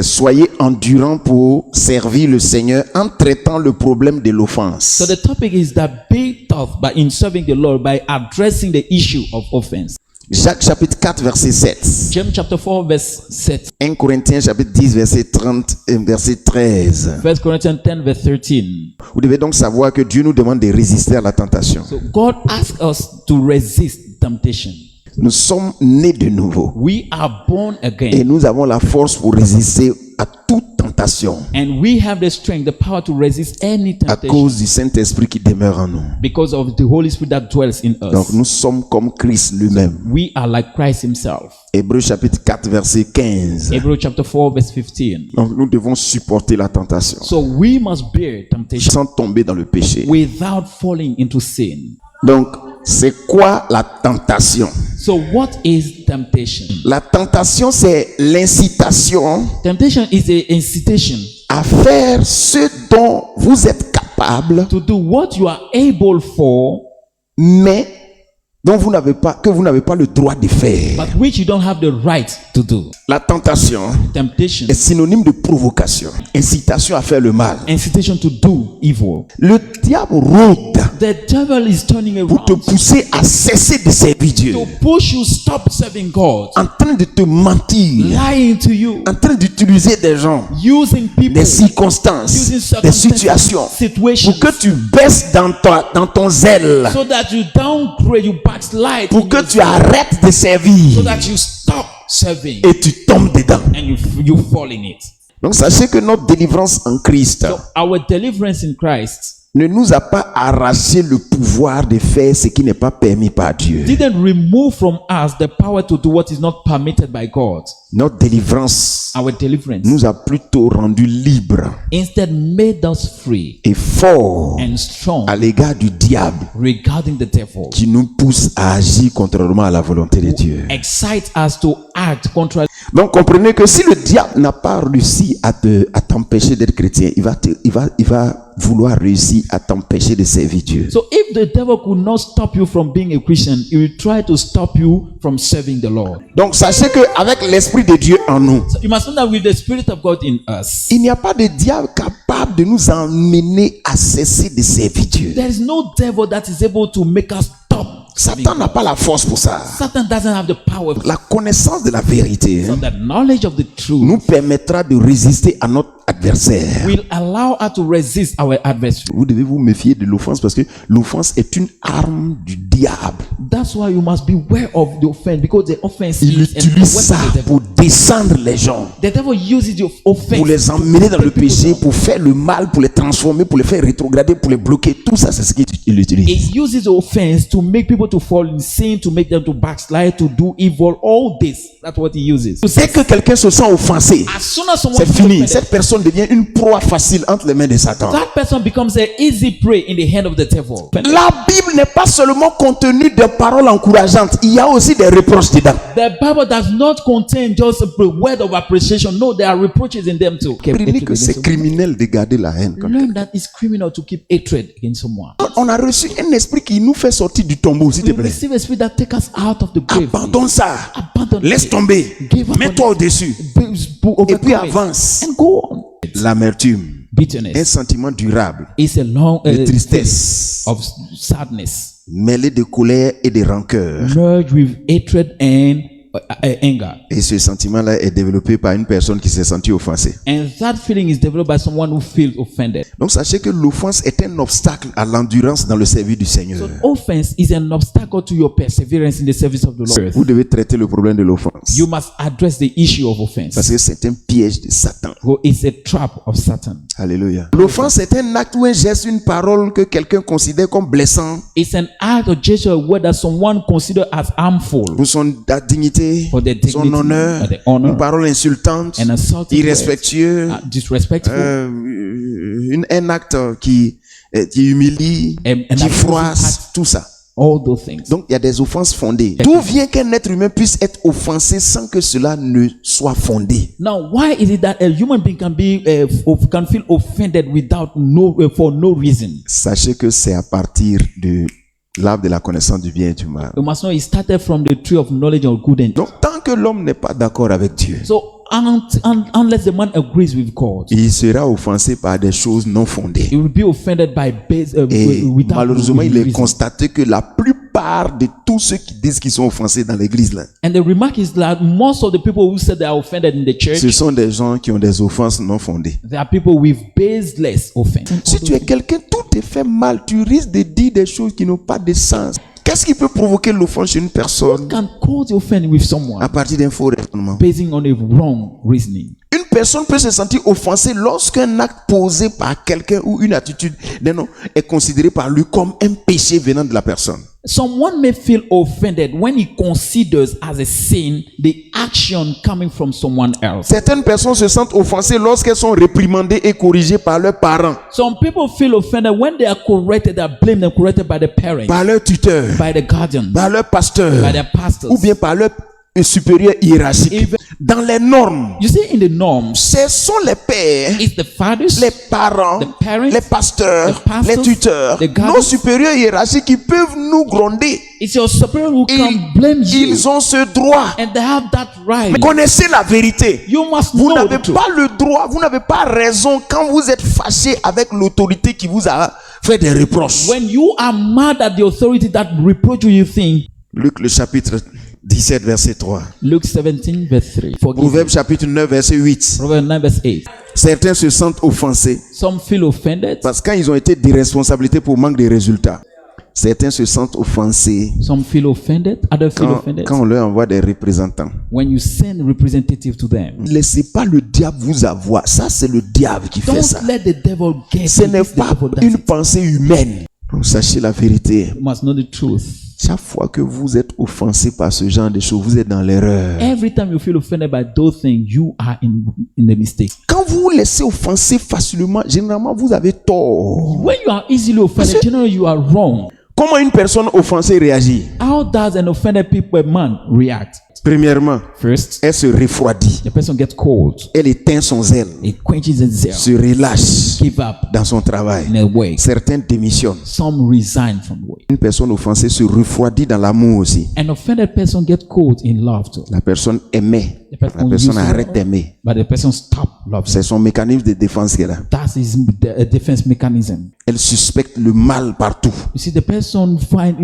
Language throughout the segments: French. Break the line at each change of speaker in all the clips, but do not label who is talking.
Soyez endurants pour servir le Seigneur en traitant le problème de l'offense.
So the topic is that be tough by in serving the Lord by addressing the issue of offense.
Jacques chapitre 4 verset 7.
James chapter 4 verse 7.
1 Corinthiens chapitre 10 verset 30 et verset 13.
1 Corinthians 10 verse 13.
Vous devez donc savoir que Dieu nous demande de résister à la tentation.
So God asks us to resist temptation.
Nous sommes nés de nouveau
We are born
et
again,
nous avons la force pour résister à toute tentation
and we have the strength, the power to resist any
à
temptation
cause du Saint-Esprit qui demeure en nous.
because of the Holy Spirit that dwells in
Donc
us.
nous sommes comme Christ lui-même.
We are like Christ himself.
Hébreux chapitre 4 verset 15.
Hebrews chapter 4 verse 15.
Donc nous devons supporter la tentation
So we must bear temptation
sans tomber dans le péché.
without falling into sin.
Donc c'est quoi la tentation?
So what is temptation?
La tentation, c'est l'incitation
Temptation is an incitation
à faire ce dont vous êtes capable,
to do what you are able for,
mais dont vous n'avez pas le droit de faire.
but which you don't have the right to do.
La tentation
Temptation,
est synonyme de provocation, incitation à faire le mal.
incitation to do evil.
Le diable rôde
The devil is turning
pour te
around
pousser à cesser de servir Dieu,
to push you stop serving God,
en train de te mentir,
lying to you,
en train d'utiliser des gens,
using people,
des circonstances,
using
des
circumstances,
situations,
situations,
pour que tu baisses dans ton zèle,
so that you downgrade, you backslide,
pour
in
que
your
tu
sin,
arrêtes de
so
servir
that you stop serving
et tu tombes dedans.
and you fall in it.
Donc sachez que notre délivrance en Christ
So our deliverance in Christ
ne nous a pas arraché le pouvoir de faire ce qui n'est pas permis par Dieu.
didn't remove from us the power to do what is not permitted by God.
Notre délivrance
Our deliverance
nous a plutôt rendus libres
instead made us free
et forts
and strong
à l'égard du diable
regarding the devil,
qui nous pousse à agir contrairement à la volonté de Dieu.
excite us to act contrary.
Donc comprenez que si le diable n'a pas réussi à t'empêcher d'être chrétien, il va vouloir réussir à t'empêcher de servir Dieu.
So if the devil could not stop you from being a Christian, he will try to stop you from serving the Lord.
Donc sachez qu'avec l'Esprit de Dieu en nous,
So you must know that with the Spirit of God in us,
il n'y a pas de diable capable de nous emmener à cesser de servir Dieu.
there is no devil that is able to make us stop serving
Satan n'a
God.
pas la force pour ça.
Satan doesn't have the power.
La connaissance de la vérité
So the knowledge of the truth
nous permettra de résister à notre adversaire.
will allow us to resist our adversary.
Vous devez vous méfier de l'offense parce que l'offense est une arme du diable.
That's why you must beware of the offense, because the offense
Il
is a
utilise
weapon
ça
of the devil.
pour descendre les gens,
The devil uses the offense
pour les emmener dans
to
le
put people
péché,
down.
pour faire le mal, pour les transformer, pour les faire rétrograder, pour les bloquer. Tout ça, c'est ce qu'il utilise.
It uses the offense to make people to fall in sin, to make them to backslide, to do evil. All this, that's what he uses.
Dès que quelqu'un se sent offensé,
As soon as someone
c'est
feels
fini.
offended,
Cette personne devient une proie facile entre les mains de Satan.
that person becomes an easy prey in the hand of the devil.
La Bible n'est pas seulement contenue de paroles encourageantes, il y a aussi des reproches dedans.
The Bible does not contain just a word of appreciation. No, there are reproaches in them too.
Comprenez que c'est criminel de garder la haine.
Learn that it's criminal to keep hatred against someone.
On a reçu un esprit qui nous fait sortir du tombeau, s'il te
We
plaît.
receive a spirit that takes us out of the grave.
Abandonne ça.
Abandon
Laisse
it.
tomber.
Give up
Mets-toi
on it.
au-dessus.
Overcome
Et puis
it.
avance.
And go on.
L'amertume, un
Bitterness
sentiment durable,
is a long
de tristesse,
of sadness,
mêlé de colère et de rancœur.
merged with hatred and anger.
Et ce sentiment-là est développé par une personne qui s'est sentie offensée.
And that feeling is developed by someone who feels offended.
Donc sachez que l'offense est un obstacle à l'endurance dans le service du Seigneur.
So offense is an obstacle to your perseverance in the service of the Lord.
Vous devez traiter le problème de l'offense.
You must address the issue of offense.
Parce que c'est un piège de Satan.
It's a trap of Satan.
Alléluia. L'offense est un acte ou un geste, une parole que quelqu'un considère comme blessant
It's an act or gesture or word that someone considers as harmful
pour son dignité,
for their dignity,
son honneur,
for their honor,
une parole insultante,
an insulting
irrespectueux,
disrespectful,
un acte qui humilie,
And
qui
an
froisse,
abusive
tout ça.
all those things.
Donc il y a des offenses fondées. D'où vient qu'un être humain puisse être offensé sans que cela ne soit fondé?
Now, why is it that a human being can be can feel offended without for no reason?
Sachez que c'est à partir de l'arbre de la connaissance du bien et du mal.
You must know it started from the tree of knowledge of good and
Donc, tant que l'homme n'est pas d'accord avec Dieu,
so unless the man agrees with God,
il sera offensé par des choses non fondées.
he will be offended by base
Et
without
malheureusement, il est
reason.
constaté que la plupart de tous ceux qui disent qu'ils sont offensés dans l'église, là,
And the remark is that most of the people who said they are offended in the church,
ce sont des gens qui ont des offenses non fondées.
they are people with baseless offense.
Si tu es quelqu'un, tout est fait mal, tu risques de dire des choses qui n'ont pas de sens. Qu'est-ce qui peut provoquer l'offense chez une personne
Can cause offense with someone
à partir d'un faux raisonnement?
basing on a wrong reasoning.
Une personne peut se sentir offensée lorsqu'un acte posé par quelqu'un ou une attitude d'un homme est considéré par lui comme un péché venant de la personne.
Someone may feel offended when he considers as a sin the action coming from someone else.
Certaines personnes se sentent offensées lorsqu'elles sont réprimandées et corrigées par leurs parents,
Some people feel offended when they are corrected, they are blamed and corrected by the parents,
par leurs tuteurs,
by the guardian,
par leurs pasteurs,
by their pastors.
ou bien par leurs supérieurs hiérarchiques.
Even-
Dans les normes,
You see, in the norms,
ce sont les pères,
it's the fathers,
les parents,
the parents,
les pasteurs,
the pastors,
les tuteurs,
the guardians.
nos supérieurs hiérarchiques qui peuvent nous gronder.
it's your superior who can blame you,
Ils ont ce droit.
and they have that right.
Connaissez la vérité.
You must
Vous
know
n'avez
the truth.
pas le droit, vous n'avez pas raison quand vous êtes fâché avec l'autorité qui vous a fait des reproches.
When you are mad at the authority that reproach you, you think.
Luc le chapitre 17 verset 3.
Luke 17 verse 3. Forgive me.
Proverbe chapitre 9 verset 8.
Proverbs 9 verse 8.
Certains se sentent offensés
Some feel offended.
parce que quand ils ont été déresponsabilités pour manque de résultats. Certains se sentent offensés
Some feel offended. Others feel offended.
quand on leur envoie des représentants.
When you send representative to them.
Ne laissez pas le diable vous avoir. Ça, c'est le diable qui fait ça.
Don't let the devil get
Ce
you.
n'est
It's the
pas
devil does
une
it.
pensée humaine. Donc, sachez la vérité.
You must know the truth.
Chaque fois que vous êtes offensé par ce genre de choses, vous êtes dans l'erreur.
Every time you feel offended by those things, you are in the mistake.
Quand vous vous laissez offenser facilement, généralement, vous avez tort.
When you are easily offended,
Parce que-
generally you are wrong.
Comment une personne offensée réagit?
How does an offended people man react?
Premièrement,
First,
elle se refroidit.
the person gets cold.
Elle éteint son zèle.
It quenches itself.
Se relâche
Give up
dans son travail.
in a way.
Certains démissionnent.
Some resign from the way.
Une personne offensée se refroidit dans l'amour aussi.
An offended person gets cold in love too.
La personne aimait.
The person
La personne
used to
arrête
love,
d'aimer.
but the person stop loving.
C'est son mécanisme de défense qu'elle a.
That's his defense mechanism.
Elle suspecte le mal partout.
You see, the person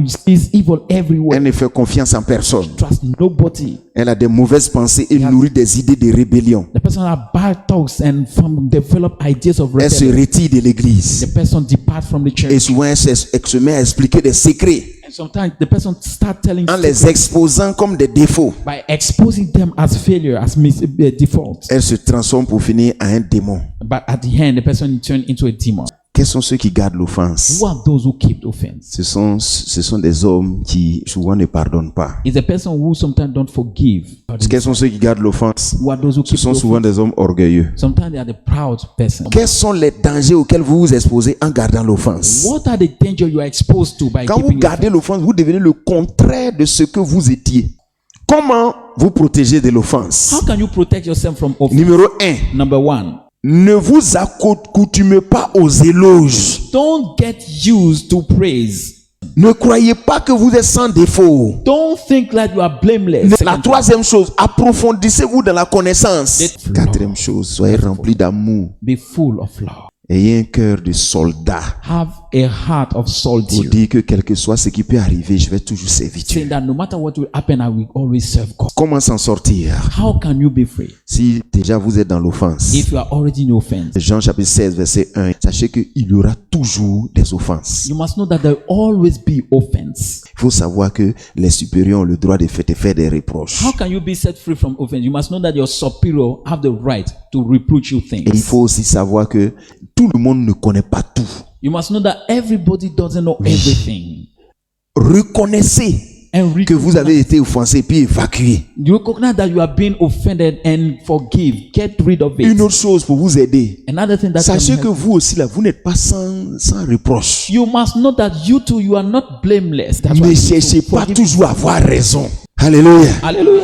sees evil everywhere.
Elle ne fait confiance en personne.
Trust nobody.
Elle a des mauvaises pensées et nourrit des idées de rébellion.
The person has bad thoughts and develop ideas of
Elle se
rebellion.
retire de l'église.
The person depart from the
Et
church.
souvent, elle se met à expliquer des secrets
And sometimes the person start telling
en les
secrets
exposant comme des défauts.
by exposing them as failure, as default.
Elle se transforme pour finir en un démon.
But at the end, the person turned into a demon.
Quels sont ceux qui gardent l'offense?
Who are those who keep offense?
Ce sont des hommes qui souvent ne pardonnent pas.
It's a person who sometimes don't forgive.
Quels sont ceux qui gardent l'offense?
Who are those who
Ce
keep
sont
offense?
souvent des hommes orgueilleux.
Sometimes they are the proud person.
Quels sont les dangers auxquels vous vous exposez en gardant l'offense?
What are the dangers you are exposed to by
Quand vous
keeping
gardez l'offense, vous devenez le contraire de ce que vous étiez. Comment vous protéger de l'offense?
How can you protect yourself from offense?
Numéro 1.
Number one,
Ne vous accoutumez pas aux éloges.
don't get used to praise.
Ne croyez pas que vous êtes sans défaut.
Don't think like you are blameless.
La troisième chose, approfondissez-vous dans la connaissance.
Let-
Quatrième chose, soyez remplis d'amour.
Be full of love.
Ayez un cœur de soldat.
Have a heart of
Pour
solitude.
dire que quel que soit ce qui peut arriver, je vais toujours servir Dieu.
Saying that no matter what will happen, I will always serve God.
Comment s'en sortir?
How can you be free
Si déjà vous êtes dans l'offense.
if you are already in offense?
Jean chapitre 16 verset 1. Sachez qu'il y aura toujours des offenses.
You must know that there will always be offense.
Il faut savoir que les supérieurs ont le droit de te faire des reproches.
How can you be set free from offense? You must know that your superior have the right to reproach you
Et il
things.
faut aussi savoir que tout le monde ne connaît pas tout.
You must know that everybody doesn't know everything.
Reconnaissez
And
que vous avez été offensé puis évacué.
you recognize that you are being offended and forgive. Get rid of it.
Une autre chose pour vous aider.
Another thing that
Sachez
can
que
help.
vous aussi là, vous n'êtes pas sans reproche.
You must know that you too, you are not blameless. That's why
Ne
you need to
cherchez pas
forgive.
toujours à avoir raison. Alléluia.
Hallelujah.